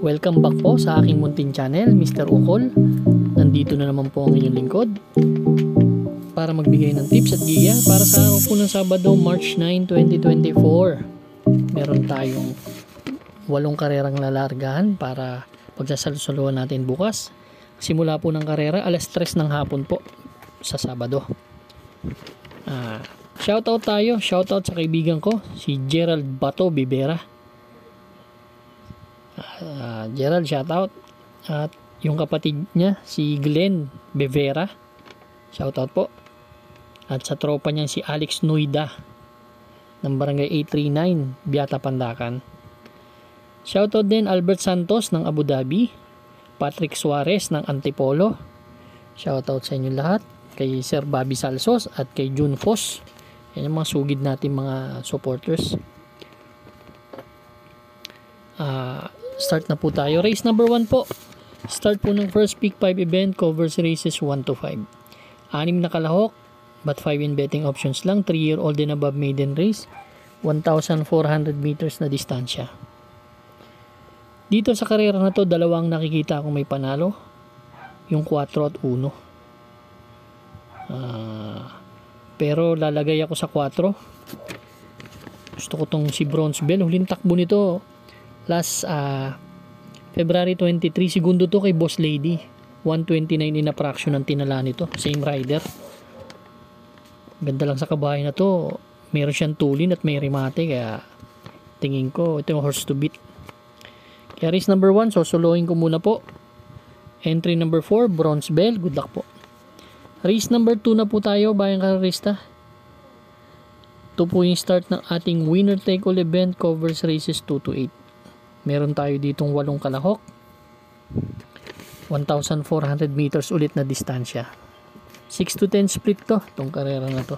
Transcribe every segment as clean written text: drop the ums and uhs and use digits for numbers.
Welcome back po sa aking munting channel, Mr. Ukol. Nandito na naman po ang inyong lingkod para magbigay ng tips at giya para sa araw po ng Sabado, March 9, 2024. Meron tayong 8 karerang lalargahan para pagsasalusaluhan natin bukas. Simula po ng karera alas 3 ng hapon po sa Sabado. Shoutout tayo, shoutout sa kaibigan ko, si Gerald Bato Bibera. Gerald, shoutout. At yung kapatid niya, si Glenn Bevera, shoutout po. At sa tropa niya, si Alex Nuida ng Barangay 839, Biata, Pandacan. Shoutout din Albert Santos ng Abu Dhabi, Patrick Suarez ng Antipolo. Shoutout sa inyo lahat. Kay Sir Bobby Salsos at kay June Foss. Yan yung mga sugid natin mga supporters. Start na po tayo. Race number 1 po. Start po ng first pick 5 event, covers races 1 to 5. 6 na kalahok, but 5 in betting options lang. 3-year-old and above maiden race. 1,400 meters na distansya. Dito sa karera na to, dalawang nakikita akong may panalo. Yung 4 at 1. Pero lalagay ako sa 4. Gusto ko tong si Bronze Bell. Huling takbo nito last February 23, segundo to kay Boss Lady. 129 in a fraction ang tinala nito. Same rider. Ganda lang sa kabahay na to. Meron siyang tulin at may remate, kaya tingin ko ito yung horse to beat. Kaya race number 1, sosolohin ko muna po. Entry number 4, Bronze Bell. Good luck po. Race number 2 na po tayo, bayang karerista. Ito po yung start ng ating winner take all event, covers races 2 to 8. Meron tayo ditong 8 kalahok. 1,400 meters ulit na distansya. 6 to 10 split to, itong karera na to.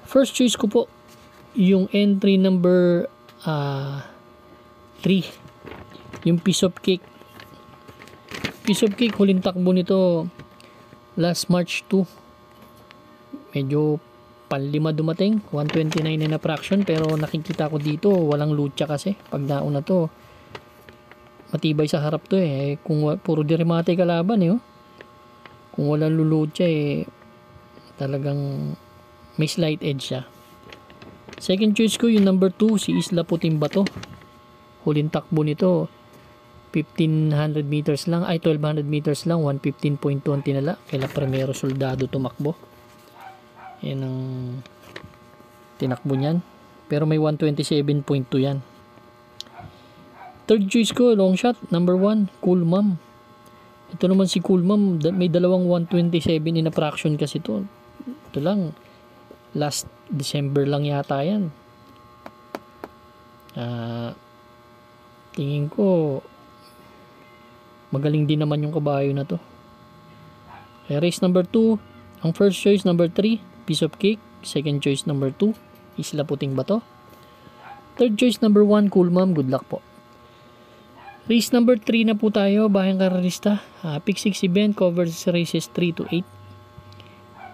First choice ko po, yung entry number 3. Yung Piece of Cake. Piece of Cake, huling takbo nito last March 2. Medyo panlima dumating, 129 in a fraction, pero nakikita ko dito walang lucha kasi pag nauna to matibay sa harap to kung puro diremate kalaban kung walang lulucha talagang may slight edge siya. Second choice ko yung number 2, si Isla Puting Bato. Huling takbo nito 1,500 meters lang, 1,200 meters lang, 115.2 ang tinala. Kaila Primero Soldado tumakbo. Yan ang tinakbo niyan. Pero may 127.2 yan. Third choice ko, long shot, number 1, Cool Mom. Ito naman si Cool Mom, may dalawang 127 in a fraction kasi to. Ito lang, last December lang yata yan. Tingin ko, magaling din naman yung kabayo na to. Race number 2, ang first choice, number 3, Piece of Cake. Second choice number 2, Isla Puting Bato. Third choice number 1, Cool Mom. Good luck po. Race number 3 na po tayo, bayang karerista. Pick 6 event, covers races 3 to 8.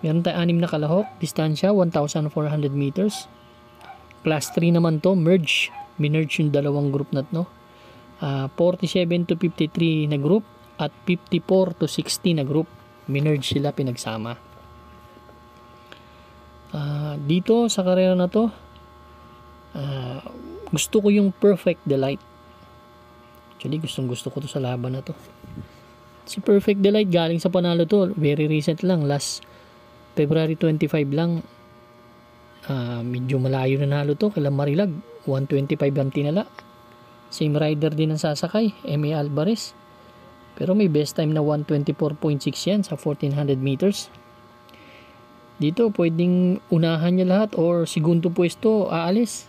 Meron tayo 6 na kalahok, distansya 1,400 meters. Class 3 naman to, merge. Minerge yung dalawang group na to. 47 to 53 na group at 54 to 60 na group. Minerge sila, pinagsama. Dito sa karera na to, gusto ko yung Perfect Delight. Actually, gusto ko to sa laban na to. Si Perfect Delight galing sa panalo to, very recent lang, last February 25 lang. Medyo malayo na nalo to, kala Marilag 125 ang tinala. Same rider din ang sasakay, M.A. Alvarez. Pero may best time na 124.6 yan sa 1,400 meters. Dito pwedeng unahan niya lahat or segundo pwesto aalis.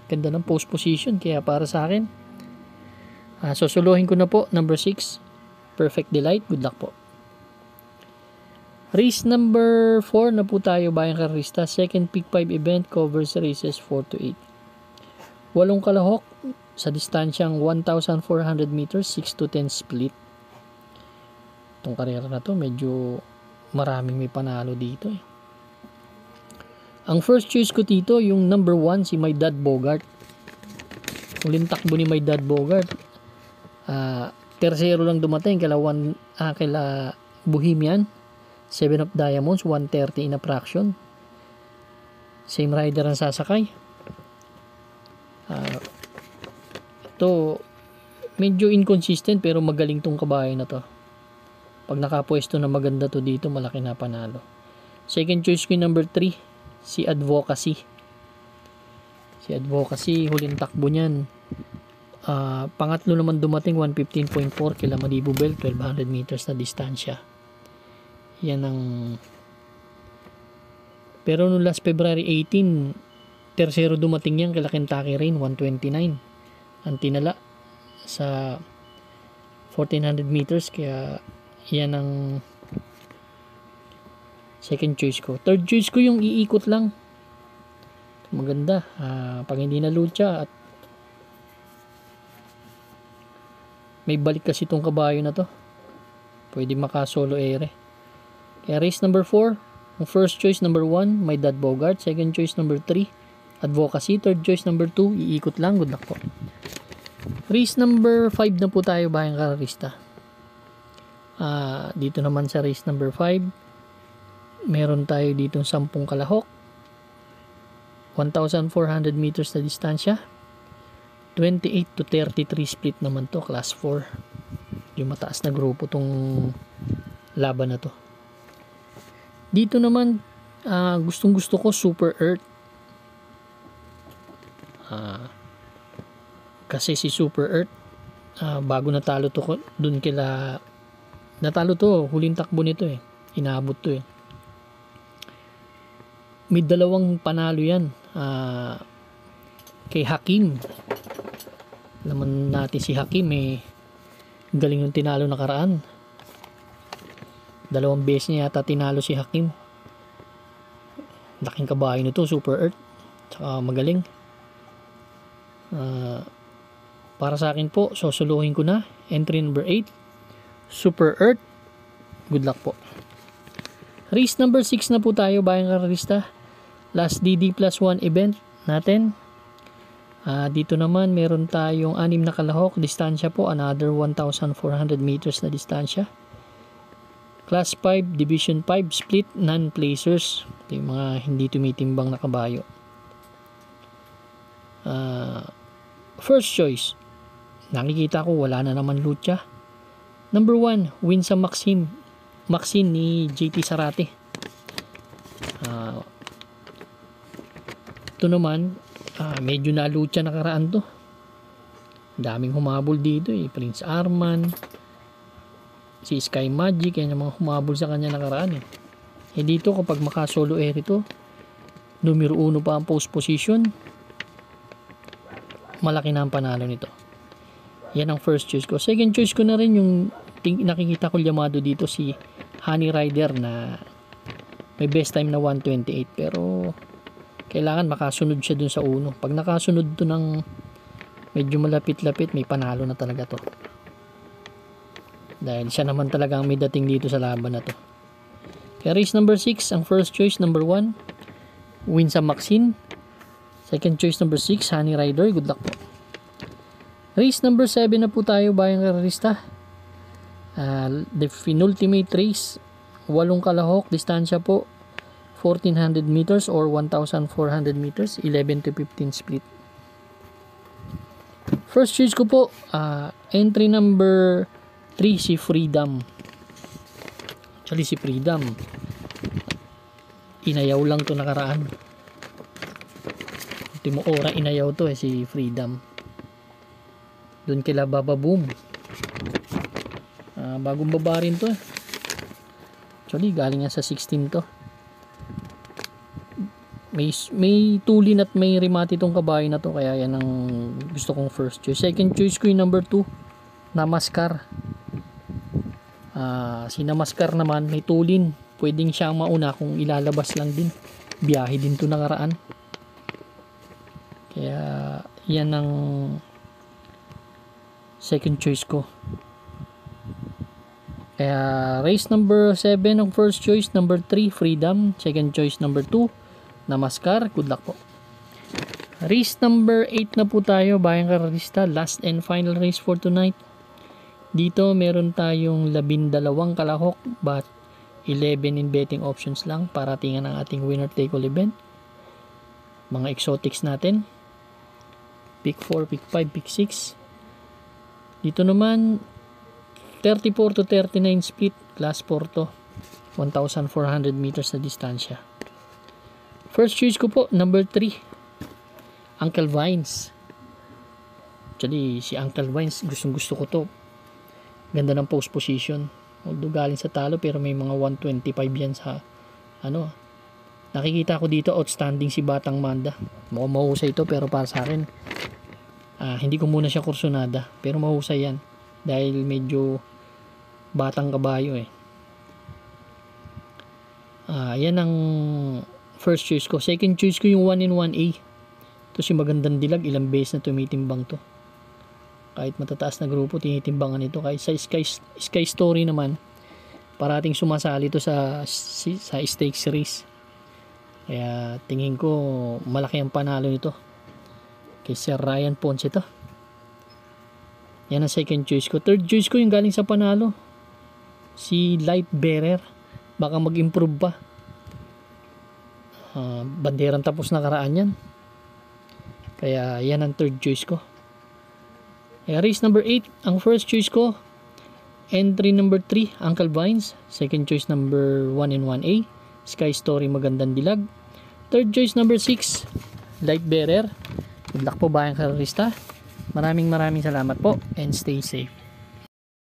Ganda ng post position, kaya para sa akin susuluhin ko na po number 6, Perfect Delight. Good luck po. Race number 4 na po tayo, bayang karerista. Second pick 5 event, covers races 4 to 8. 8 kalahok sa distansyang 1,400 meters, 6 to 10 split. Itong karera na to medyo maraming may panalo dito Ang first choice ko dito, yung number 1, si My Dad Bogart. Huling takbo ni My Dad Bogart. Tercero lang dumating kila Bohemian. 7 of Diamonds, 130 in a fraction. Same rider ang sasakay. Ito, medyo inconsistent pero magaling tong kabayo na to. Pag nakapwesto na maganda to dito, malaki na panalo. Second choice ko yung number 3, si Advocacy. Si Advocacy, huling takbo niyan. Pangatlo naman dumating, 115.4 kila Malibu Bell, 1200 meters na distansya. Yan ang... Pero noong last February 18, tercero dumating yan kila Kentucky Rain, 129. Ang tinala sa 1400 meters, kaya yan ang second choice ko. Third choice ko yung iikot lang. Maganda. Pag hindi na lucha at may balik kasi itong kabayo na to, pwede maka-solo ere. Kaya race number 4, ang first choice number 1, My Dad Bogart. Second choice number 3, Advocacy. Third choice number 2, iikot lang. Good luck po. Race number 5 na po tayo, bayang kararista. Dito naman sa race number 5, meron tayo dito 10 kalahok, 1,400 meters na distansya, 28 to 33 split naman to, class 4. Yung mataas na grupo tong laban na to. Dito naman, gustong gusto ko Super Earth. Kasi si Super Earth, bago natalo to dun kila, natalo to, huling takbo nito eh, inabot to eh. May dalawang panalo yan, kay Hakim. Alam natin si Hakim eh, galing yung tinalo nakaraan. 2 beses niya yata tinalo si Hakim. Laking kabayo nito, Super Earth, tsaka magaling. Para sa akin po, susuluhin ko na entry number 8, Super Earth. Good luck po. Race number 6 na po tayo, bayang kararista. Last DD plus 1 event natin. Dito naman meron tayong 6 na kalahok, distansya po another 1,400 meters na distansya. Class 5, Division 5, split non-placers. Ito yung mga hindi tumitimbang na kabayo. First choice, nakikita ko wala na naman lucha. Number 1, win sa Maxine ni JT Sarate. Ito naman, medyo na lucha nakaraan to. Daming humabol dito eh. Prince Arman, si Sky Magic, yan yung mga humabol sa kanya nakaraan eh. Dito kapag maka-solo air ito, numero 1 pa ang post position, malaki na ang panalo nito. Yan ang first choice ko. Second choice ko na rin yung nakikita ko Yamado dito, si Honey Rider, na may best time na 128, pero kailangan makasunod siya dun sa uno. Pag nakasunod to ng medyo malapit-lapit, may panalo na talaga to. Dahil siya naman talaga ang may dating dito sa laban na to. Kaya race number 6, ang first choice number 1, win sa Maxine. Second choice number 6, Honey Rider. Good luck po. Race number 7 na po tayo, bayang kararista. The penultimate race, 8 kalahok, distansya po 1,400 meters or 1,400 meters, 11 to 15 split. First choice ko po, entry number 3, si Freedom. Actually si Freedom, inayaw lang to nakaraan. Ultimo ora inayaw to si Freedom. Doon kila Baba Boom. Bagong baba rin to eh. Actually galing yan sa 16 to. May tulin at may rimati tong kabayo na to, kaya yan ang gusto kong first choice. Second choice ko yung number 2, Namaskar. Si Namaskar naman may tulin, pwedeng siyang mauna kung ilalabas lang din. Biyahe din to nakaraan. Kaya yan ang second choice ko. Kaya race number 7 ang first choice, number 3 Freedom, second choice number 2 Namaskar. Good luck po. Race number 8 na po tayo, Bayang Karista. Last and final race for tonight. Dito meron tayong 12 kalahok but 11 in betting options lang para tingnan ang ating winner take all event. Mga exotics natin. Pick 4, pick 5, pick 6. Dito naman 34 to 39 split, class 4 to. 1,400 meters na distansya. First choice ko po, number 3. Uncle Vines. Actually, si Uncle Vines, gustong-gusto ko to. Ganda ng post position. Although galing sa talo, pero may mga 125 yan sa ano. Nakikita ko dito, outstanding si Batang Manda. Mukhang mahusay ito, pero para sa akin, hindi ko muna siya kursunada. Pero mahusay yan. Dahil medyo batang kabayo eh. Yan ang first choice ko. Second choice ko yung 1 in 1A. Ito si Magandang Dilag, ilang beses na tumitimbang to. Kahit matataas na grupo, tinitimbangan ito. Kahit sa Sky Story naman, parating sumasali to sa stakes race. Kaya tingin ko malaki ang panalo nito. Kay Sir Ryan Ponce to. Yan ang second choice ko. Third choice ko yung galing sa panalo. Si Light Bearer. Baka mag-improve pa. Banderang tapos na karaan yan. Kaya yan ang third choice ko. Kaya race number 8, ang first choice ko. Entry number 3, Uncle Vines. Second choice number 1 in 1A, Sky Story Magandang Dilag. Third choice number 6, Light Bearer. Good luck po Bayang Karista. Maraming salamat po and stay safe.